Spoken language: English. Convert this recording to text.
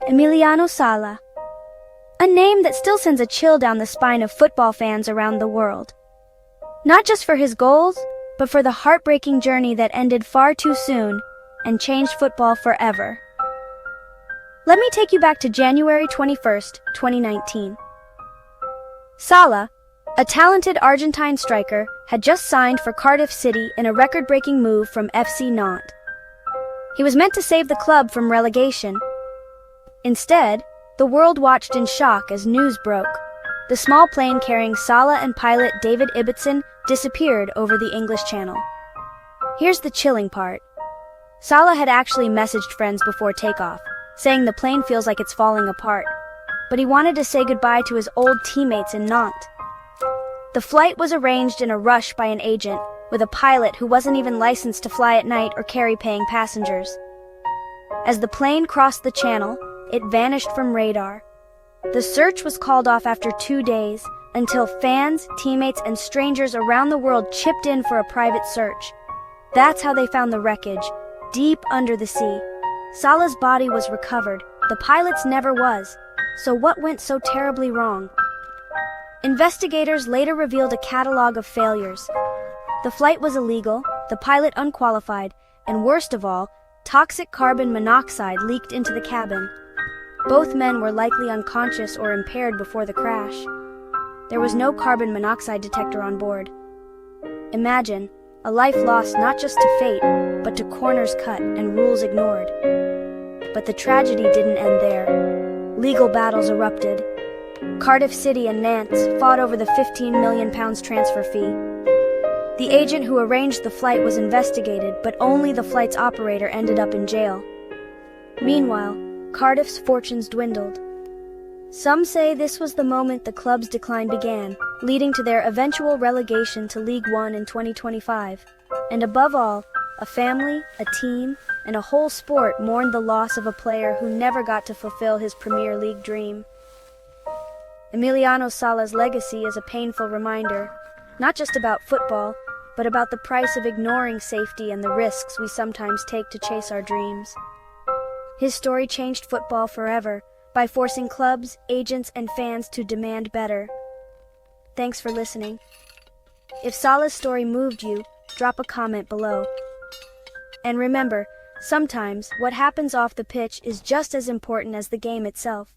Emiliano Sala. A name that still sends a chill down the spine of football fans around the world. Not just for his goals, but for the heartbreaking journey that ended far too soon and changed football forever. Let me take you back to January 21st, 2019. Sala, a talented Argentine striker, had just signed for Cardiff City in a record-breaking move from FC Nantes. He was meant to save the club from relegation. Instead, the world watched in shock as news broke. The small plane carrying Sala and pilot David Ibbotson disappeared over the English Channel. Here's the chilling part. Sala had actually messaged friends before takeoff, saying the plane feels like it's falling apart, but he wanted to say goodbye to his old teammates in Nantes. The flight was arranged in a rush by an agent, with a pilot who wasn't even licensed to fly at night or carry paying passengers. As the plane crossed the channel, it vanished from radar. The search was called off after 2 days, until fans, teammates, and strangers around the world chipped in for a private search. That's how they found the wreckage, deep under the sea. Sala's body was recovered, the pilot's never was. So what went so terribly wrong? Investigators later revealed a catalog of failures. The flight was illegal, the pilot unqualified, and worst of all, toxic carbon monoxide leaked into the cabin. Both men were likely unconscious or impaired before the crash. There was no carbon monoxide detector on board. Imagine, a life lost not just to fate, but to corners cut and rules ignored. But the tragedy didn't end there. Legal battles erupted. Cardiff City and Nantes fought over the £15 million transfer fee. The agent who arranged the flight was investigated, but only the flight's operator ended up in jail. Meanwhile, Cardiff's fortunes dwindled. Some say this was the moment the club's decline began, leading to their eventual relegation to League One in 2025. And above all, a family, a team, and a whole sport mourned the loss of a player who never got to fulfill his Premier League dream. Emiliano Sala's legacy is a painful reminder, not just about football, but about the price of ignoring safety and the risks we sometimes take to chase our dreams. His story changed football forever by forcing clubs, agents, and fans to demand better. Thanks for listening. If Sala's story moved you, drop a comment below. And remember, sometimes what happens off the pitch is just as important as the game itself.